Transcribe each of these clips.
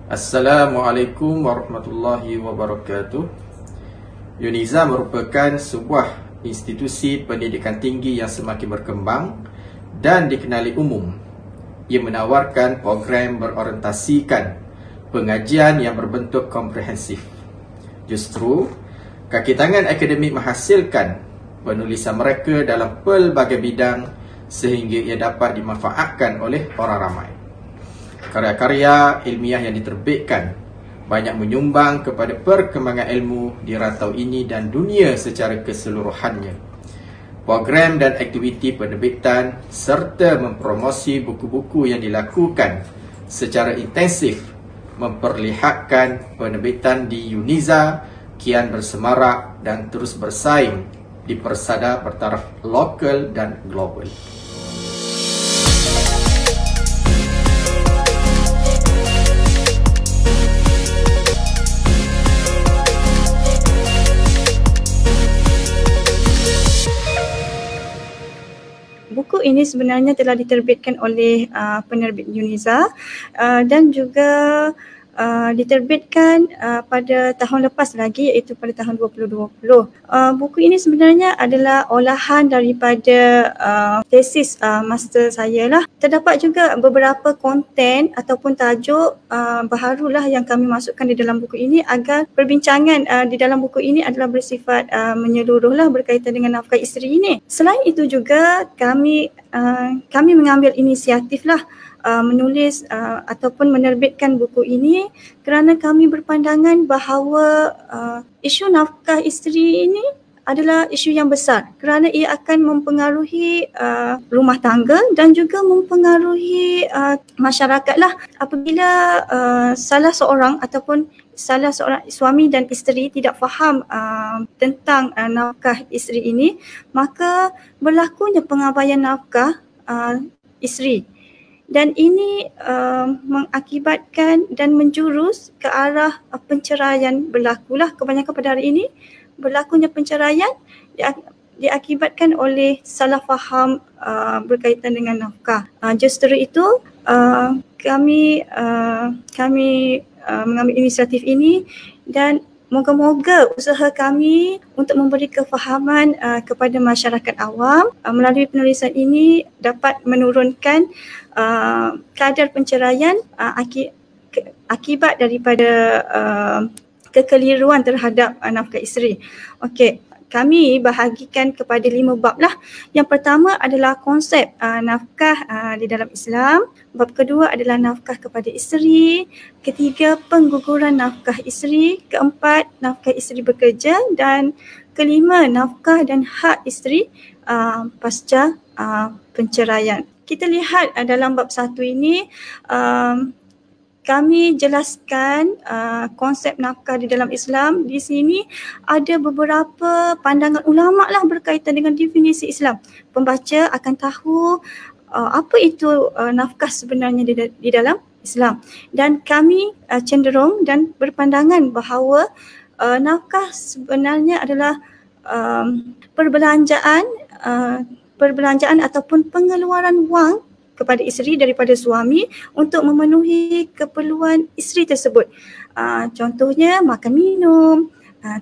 Assalamualaikum warahmatullahi wabarakatuh. UNIZA merupakan sebuah institusi pendidikan tinggi yang semakin berkembang dan dikenali umum. Ia menawarkan program berorientasikan pengajian yang berbentuk komprehensif. Justru, kaki tangan akademik menghasilkan penulisan mereka dalam pelbagai bidang sehingga ia dapat dimanfaatkan oleh orang ramai. Karya-karya ilmiah yang diterbitkan banyak menyumbang kepada perkembangan ilmu di rantau ini dan dunia secara keseluruhannya. Program dan aktiviti penerbitan serta mempromosi buku-buku yang dilakukan secara intensif memperlihatkan penerbitan di UNIZA kian bersemarak dan terus bersaing di persada bertaraf lokal dan global. Buku ini sebenarnya telah diterbitkan oleh penerbit UNIZA dan juga diterbitkan pada tahun lepas lagi, iaitu pada tahun 2020. Buku ini sebenarnya adalah olahan daripada tesis master saya lah. Terdapat juga beberapa konten ataupun tajuk baharulah yang kami masukkan di dalam buku ini agar perbincangan di dalam buku ini adalah bersifat menyeluruh lah berkaitan dengan nafkah isteri ini. Selain itu juga kami mengambil inisiatif lah menulis ataupun menerbitkan buku ini kerana kami berpandangan bahawa isu nafkah isteri ini adalah isu yang besar kerana ia akan mempengaruhi rumah tangga dan juga mempengaruhi masyarakat lah. Apabila salah seorang suami dan isteri tidak faham tentang nafkah isteri ini, maka berlakunya pengabaian nafkah isteri. Dan ini mengakibatkan dan menjurus ke arah penceraian berlakulah. Kebanyakan pada hari ini berlakunya penceraian diakibatkan oleh salah faham berkaitan dengan nafkah. Justru itu kami mengambil inisiatif ini dan moga-moga usaha kami untuk memberi kefahaman kepada masyarakat awam melalui penulisan ini dapat menurunkan kadar penceraian akibat daripada kekeliruan terhadap nafkah isteri. Okey, kami bahagikan kepada 5 bab lah. Yang pertama adalah konsep nafkah di dalam Islam. Bab kedua adalah nafkah kepada isteri. Ketiga, pengguguran nafkah isteri. Keempat, nafkah isteri bekerja. Dan kelima, nafkah dan hak isteri pasca penceraian. Kita lihat dalam bab 1 ini, kami jelaskan konsep nafkah di dalam Islam. Di sini ada beberapa pandangan ulama lah berkaitan dengan definisi Islam. Pembaca akan tahu apa itu nafkah sebenarnya di dalam Islam. Dan kami cenderung dan berpandangan bahawa nafkah sebenarnya adalah perbelanjaan ataupun pengeluaran wang kepada isteri daripada suami untuk memenuhi keperluan isteri tersebut. Contohnya makan minum,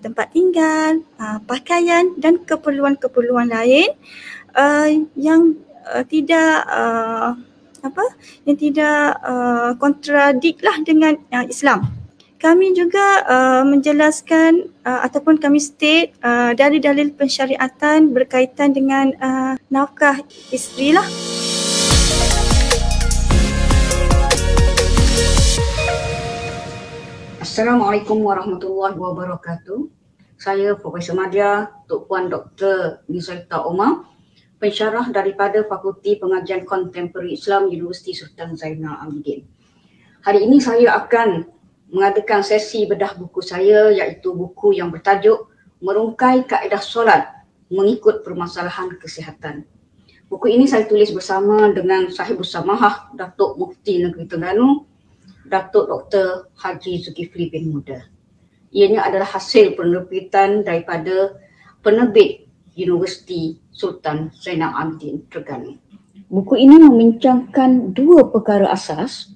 tempat tinggal, pakaian dan keperluan-keperluan lain yang tidak kontradik lah dengan Islam. Kami juga menjelaskan ataupun kami state dari dalil pensyariatan berkaitan dengan nafkah isteri lah. Assalamualaikum warahmatullahi wabarakatuh. Saya Profesor Madya, Tok Puan Dr. Nizalita Omar, pensyarah daripada Fakulti Pengajian Kontemporari Islam Universiti Sultan Zainal Abidin. Hari ini saya akan mengadakan sesi bedah buku saya, iaitu buku yang bertajuk Merungkai Kaedah Solat Mengikut Permasalahan Kesihatan. Buku ini saya tulis bersama dengan Sahibus Samahah Datuk Mufti Negeri Terengganu, Datuk Dr. Haji Zulkifli bin Muda. Ianya adalah hasil penerbitan daripada penerbit Universiti Sultan Zainal Abidin Terengganu. Buku ini membincangkan 2 perkara asas,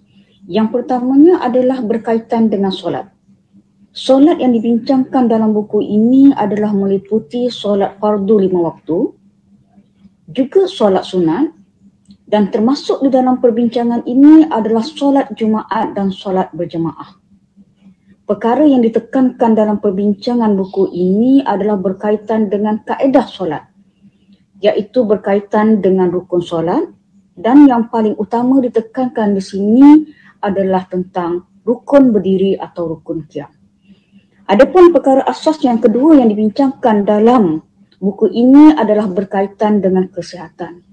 Yang pertamanya adalah berkaitan dengan solat. Solat yang dibincangkan dalam buku ini adalah meliputi solat fardu 5 waktu, juga solat sunat, dan termasuk di dalam perbincangan ini adalah solat Jumaat dan solat berjemaah. Perkara yang ditekankan dalam perbincangan buku ini adalah berkaitan dengan kaedah solat, iaitu berkaitan dengan rukun solat, dan yang paling utama ditekankan di sini adalah tentang rukun berdiri atau rukun qiyam. Adapun perkara asas yang kedua yang dibincangkan dalam buku ini adalah berkaitan dengan kesihatan.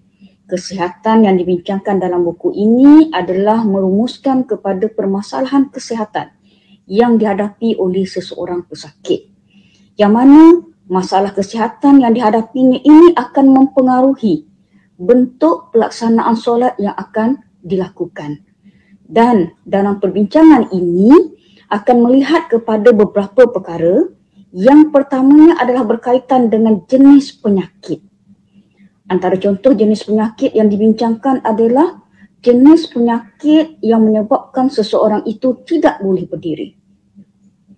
Kesihatan yang dibincangkan dalam buku ini adalah merumuskan kepada permasalahan kesihatan yang dihadapi oleh seseorang pesakit. Yang mana masalah kesihatan yang dihadapinya ini akan mempengaruhi bentuk pelaksanaan solat yang akan dilakukan. Dan dalam perbincangan ini akan melihat kepada beberapa perkara. Yang pertamanya adalah berkaitan dengan jenis penyakit. Antara contoh jenis penyakit yang dibincangkan adalah jenis penyakit yang menyebabkan seseorang itu tidak boleh berdiri.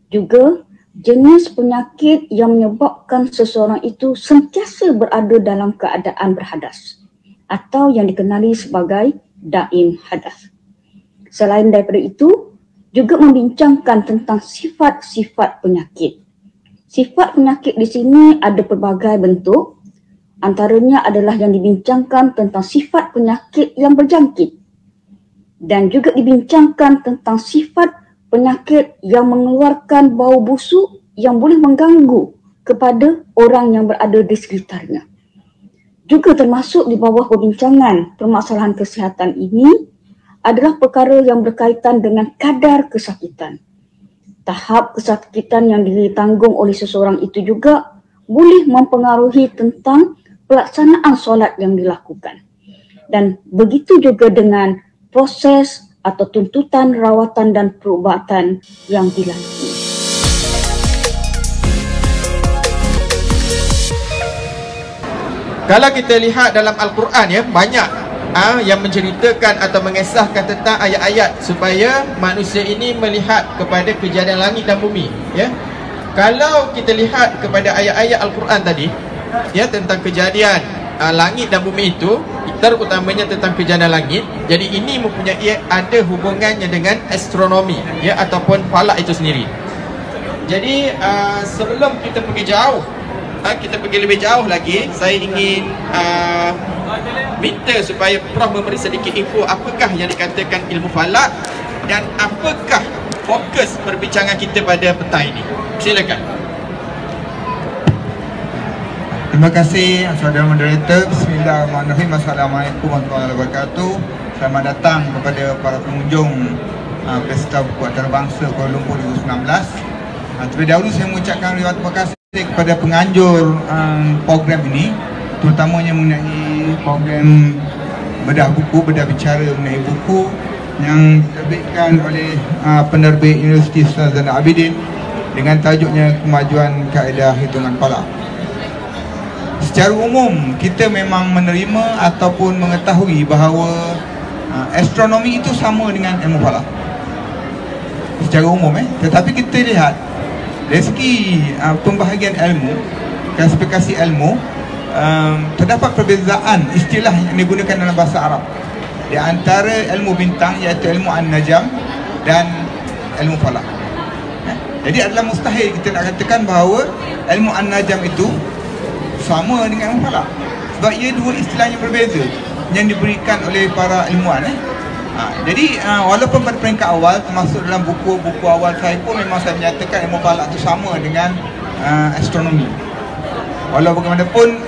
Juga jenis penyakit yang menyebabkan seseorang itu sentiasa berada dalam keadaan berhadas atau yang dikenali sebagai daim hadas. Selain daripada itu, juga membincangkan tentang sifat-sifat penyakit. Sifat penyakit di sini ada pelbagai bentuk. Antaranya adalah yang dibincangkan tentang sifat penyakit yang berjangkit. Dan juga dibincangkan tentang sifat penyakit yang mengeluarkan bau busuk yang boleh mengganggu kepada orang yang berada di sekitarnya. Juga termasuk di bawah perbincangan permasalahan kesihatan ini adalah perkara yang berkaitan dengan kadar kesakitan. Tahap kesakitan yang ditanggung oleh seseorang itu juga boleh mempengaruhi tentang pelaksanaan solat yang dilakukan. Dan begitu juga dengan proses atau tuntutan rawatan dan perubatan yang dilalui. Kalau kita lihat dalam Al-Quran ya, banyak yang menceritakan atau mengesahkan tentang ayat-ayat supaya manusia ini melihat kepada kejadian langit dan bumi ya. Kalau kita lihat kepada ayat-ayat Al-Quran tadi ya, tentang kejadian langit dan bumi itu, terutamanya tentang kejadian langit, jadi ini mempunyai ada hubungannya dengan astronomi ya, ataupun falak itu sendiri. Jadi sebelum kita pergi jauh, kita pergi lebih jauh lagi, saya ingin minta supaya Prof memberi sedikit info apakah yang dikatakan ilmu falak dan apakah fokus perbincangan kita pada petang ini. Silakan. Terima kasih saudara moderator. Bismillahirrahmanirrahim. Assalamualaikum warahmatullahi wabarakatuh. Selamat datang kepada para pengunjung Pesta Buku Antarabangsa Kuala Lumpur 2019. Terlebih dahulu saya mengucapkan terima kasih kepada penganjur program ini, terutamanya mengenai program bedah buku, bedah bicara mengenai buku yang diterbitkan oleh penerbit Universiti Sultan Zainal Abidin dengan tajuknya Kemajuan Kaedah Hitungan Falak. Secara umum kita memang menerima ataupun mengetahui bahawa astronomi itu sama dengan ilmu falak secara umum tetapi kita lihat dari segi pembahagian ilmu, klasifikasi ilmu, terdapat perbezaan istilah yang digunakan dalam bahasa Arab di antara ilmu bintang iaitu ilmu An-Najam dan ilmu falak. Jadi adalah mustahil kita nak katakan bahawa ilmu An-Najam itu sama dengan ilmu falak, sebab ia dua istilah yang berbeza yang diberikan oleh para ilmuwan. Jadi walaupun pada peringkat awal, termasuk dalam buku-buku awal saya pun memang saya menyatakan ilmu falak itu sama dengan astronomi. Walau bagaimanapun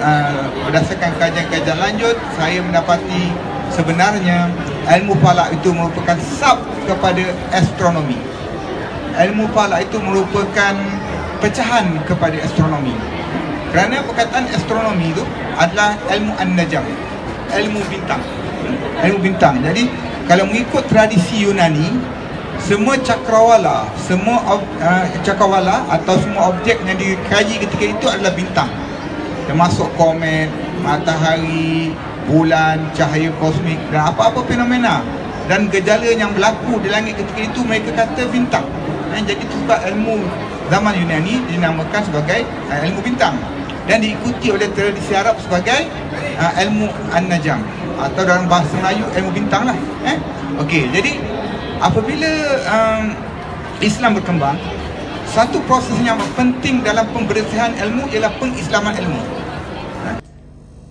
berdasarkan kajian-kajian lanjut, saya mendapati sebenarnya ilmu falak itu merupakan sub kepada astronomi. Ilmu falak itu merupakan pecahan kepada astronomi. Kerana perkataan astronomi itu adalah ilmu An-Najam, ilmu bintang. Ilmu bintang. Jadi kalau mengikut tradisi Yunani, semua cakrawala, cakrawala atau semua objek yang dikaji ketika itu adalah bintang. Termasuk komet, matahari, bulan, cahaya kosmik dan apa-apa fenomena dan gejala yang berlaku di langit ketika itu mereka kata bintang. Jadi itu sebab ilmu zaman Yunani dinamakan sebagai ilmu bintang dan diikuti oleh tradisi Arab sebagai ilmu An-Najam atau dalam bahasa Melayu ilmu bintang lah. Okey, jadi apabila Islam berkembang, satu proses yang penting dalam pembersihan ilmu ialah pengislaman ilmu.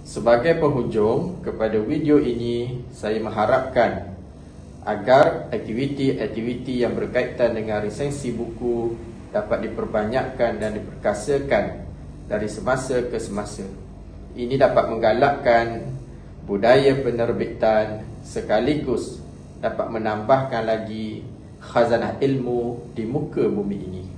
Sebagai penghujung kepada video ini, saya mengharapkan agar aktiviti-aktiviti yang berkaitan dengan resensi buku dapat diperbanyakkan dan diperkasakan dari semasa ke semasa. Ini dapat menggalakkan budaya penerbitan sekaligus dapat menambahkan lagi khazanah ilmu di muka bumi ini.